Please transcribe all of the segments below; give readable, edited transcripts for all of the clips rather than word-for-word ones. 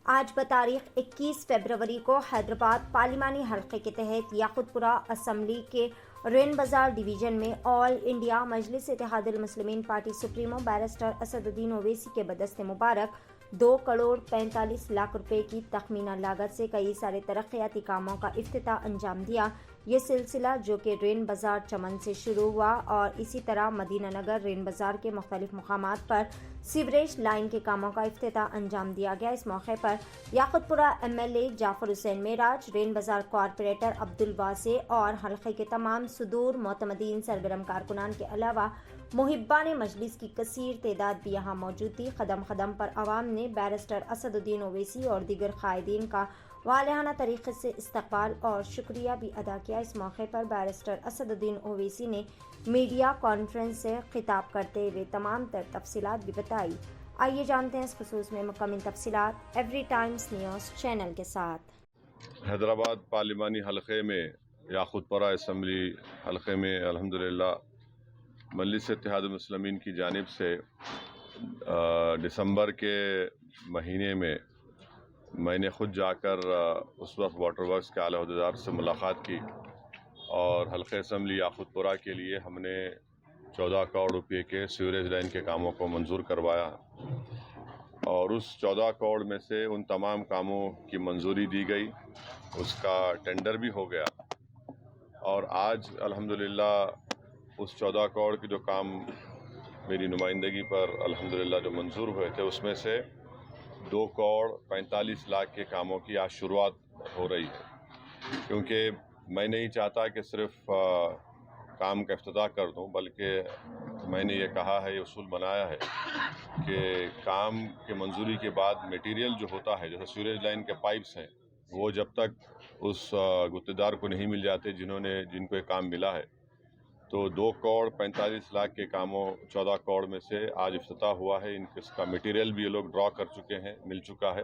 آج بتاریخ 21 فروری کو حیدرآباد پارلیمانی حلقے کے تحت یاقوت پورہ اسمبلی کے رین بازار ڈویژن میں آل انڈیا مجلس اتحاد المسلمین پارٹی سپریمو بیرسٹر اسد الدین اویسی کے بدست مبارک 2 کروڑ 45 لاکھ روپے کی تخمینہ لاگت سے کئی سارے ترقیاتی کاموں کا افتتاح انجام دیا۔ یہ سلسلہ جو کہ رین بازار چمن سے شروع ہوا اور اسی طرح مدینہ نگر رین بازار کے مختلف مقامات پر سیوریج لائن کے کاموں کا افتتاح انجام دیا گیا۔ اس موقع پر یاقوت پورہ MLA جعفر حسین معراج، رین بازار کارپوریٹر عبدالواسع اور حلقے کے تمام صدور معتمدین سرگرم کارکنان کے علاوہ محبان مجلس کی کثیر تعداد بھی یہاں موجود تھی۔ قدم قدم پر عوام نے بیرسٹر اسد الدین اویسی اور دیگر قائدین کا والہانہ طریقے سے استقبال اور شکریہ بھی ادا کیا۔ اس موقع پر بیرسٹر اسد الدین اویسی نے میڈیا کانفرنس سے خطاب کرتے ہوئے تمام تر تفصیلات بھی بتائی۔ آئیے جانتے ہیں اس خصوص میں مکمل تفصیلات ایوری ٹائمز نیوز چینل کے ساتھ۔ حیدرآباد پارلیمانی حلقے میں یاقوت پورہ اسمبلی حلقے میں الحمدللہ مجلس اتحاد المسلمین کی جانب سے دسمبر کے مہینے میں نے خود جا کر اس وقت واٹر ورکس کے اعلیٰ عہدیدار سے ملاقات کی اور حلقہ اسمبلی یاقوت پورہ کے لیے ہم نے 14 کروڑ روپے کے سیوریج لائن کے کاموں کو منظور کروایا اور اس 14 کروڑ میں سے ان تمام کاموں کی منظوری دی گئی، اس کا ٹینڈر بھی ہو گیا اور آج الحمدللہ اس 14 کروڑ کے جو کام میری نمائندگی پر الحمدللہ جو منظور ہوئے تھے اس میں سے 2 کروڑ 45 لاکھ کے کاموں کی آج شروعات ہو رہی ہے، کیونکہ میں نہیں چاہتا کہ صرف کام کا افتتاح کر دوں، بلکہ میں نے یہ کہا ہے، یہ اصول بنایا ہے کہ کام کے منظوری کے بعد میٹیریل جو ہوتا ہے، جیسے سیوریج لائن کے پائپس ہیں، وہ جب تک اس گتےدار کو نہیں مل جاتے جن کو یہ کام ملا ہے، تو 2 کروڑ 45 لاکھ کے کاموں 14 کروڑ میں سے آج افتتاح ہوا ہے۔ اس کا میٹیریل بھی یہ لوگ ڈرا کر چکے ہیں، مل چکا ہے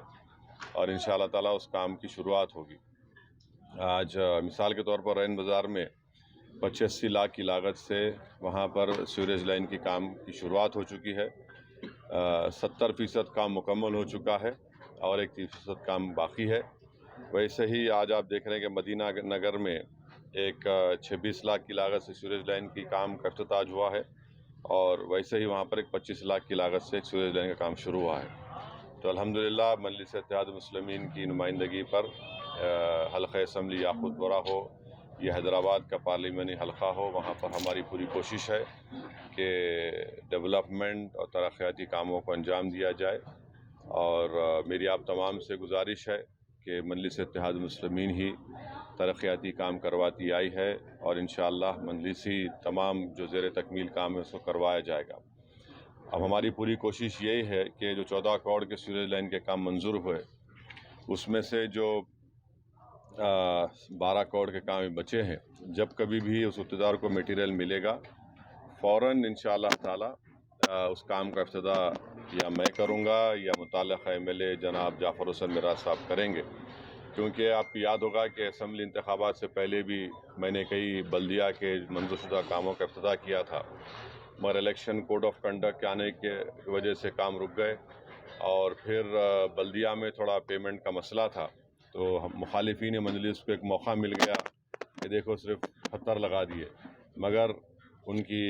اور انشاءاللہ تعالیٰ اس کام کی شروعات ہوگی۔ آج مثال کے طور پر رین بازار میں 85 لاکھ کی لاگت سے وہاں پر سیوریج لائن کی کام کی شروعات ہو چکی ہے، 70% کام مکمل ہو چکا ہے اور 31% کام باقی ہے۔ ویسے ہی آج آپ دیکھ رہے ہیں کہ مدینہ نگر میں ایک 26 لاکھ کی لاگت سے سیوریج لائن کی کام کا افتتاح ہوا ہے اور ویسے ہی وہاں پر ایک 25 لاکھ کی لاگت سے ایک سیوریج لائن کا کام شروع ہوا ہے۔ تو الحمدللہ مجلس اتحاد المسلمین کی نمائندگی پر حلقہ اسمبلی یاقوت پورہ ہو، یہ حیدرآباد کا پارلیمانی حلقہ ہو، وہاں پر ہماری پوری کوشش ہے کہ ڈیولپمنٹ اور ترقیاتی کاموں کو انجام دیا جائے اور میری آپ تمام سے گزارش ہے کہ مجلس اتحاد المسلمین ہی ترقیاتی کام کرواتی آئی ہے اور انشاءاللہ مجلس ہی تمام جو زیر تکمیل کام ہے اس کو کروایا جائے گا۔ اب ہماری پوری کوشش یہی ہے کہ جو 14 کروڑ کے سیوریج لائن کے کام منظور ہوئے اس میں سے جو 12 کروڑ کے کام بچے ہیں، جب کبھی بھی اس اقتدار کو میٹیریل ملے گا فوراً انشاءاللہ تعالی اس کام کا افتتاح یا میں کروں گا یا متعلقہ MLA جناب جعفر حسین معراج صاحب کریں گے، کیونکہ آپ کو یاد ہوگا کہ اسمبلی انتخابات سے پہلے بھی میں نے کئی بلدیہ کے منظور شدہ کاموں کا افتتاح کیا تھا، مگر الیکشن کوڈ آف کنڈکٹ کے آنے کی وجہ سے کام رک گئے اور پھر بلدیہ میں تھوڑا پیمنٹ کا مسئلہ تھا، تو مخالفین مجلس کو ایک موقع مل گیا کہ دیکھو صرف پتھر لگا دیے، مگر ان کی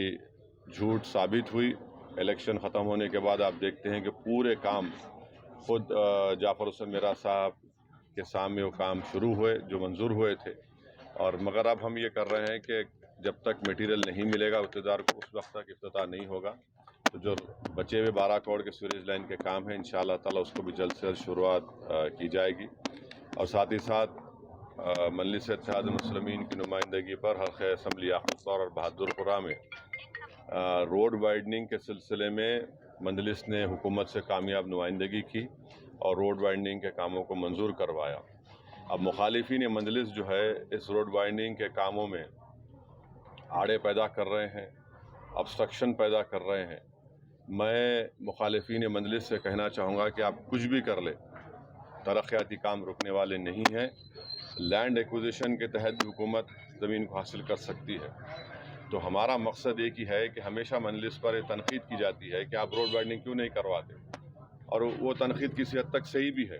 جھوٹ ثابت ہوئی۔ الیکشن ختم ہونے کے بعد آپ دیکھتے ہیں کہ پورے کام خود جعفر حسین معراج صاحب کے سامنے وہ کام شروع ہوئے جو منظور ہوئے تھے، اور مگر اب ہم یہ کر رہے ہیں کہ جب تک میٹیریل نہیں ملے گا اقتدار کو اس وقت تک افتتاح نہیں ہوگا، تو جو بچے ہوئے 12 کروڑ کے سیوریج لائن کے کام ہیں انشاءاللہ تعالی اس کو بھی جلد سے جلد شروعات کی جائے گی اور ساتھ ہی ساتھ مجلس اتحاد المسلمین کی نمائندگی پر حلقہ اسمبلی یاقوت پورہ اور بہادر پورہ میں روڈ وائڈننگ کے سلسلے میں مجلس نے حکومت سے کامیاب نمائندگی کی اور روڈ وائڈننگ کے کاموں کو منظور کروایا۔ اب مخالفین مجلس جو ہے اس روڈ وائڈننگ کے کاموں میں آڑے پیدا کر رہے ہیں، obstruction پیدا کر رہے ہیں۔ میں مخالفین مجلس سے کہنا چاہوں گا کہ آپ کچھ بھی کر لیں، ترقیاتی کام رکنے والے نہیں ہیں۔ لینڈ ایکوزیشن کے تحت بھی حکومت زمین کو حاصل کر سکتی ہے، تو ہمارا مقصد ایک ہی ہے کہ ہمیشہ مجلس پر یہ تنقید کی جاتی ہے کہ آپ روڈ وائڈنگ کیوں نہیں کرواتے، اور وہ تنقید کسی حد تک صحیح بھی ہے،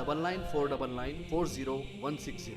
9949940160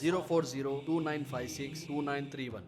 04029562931।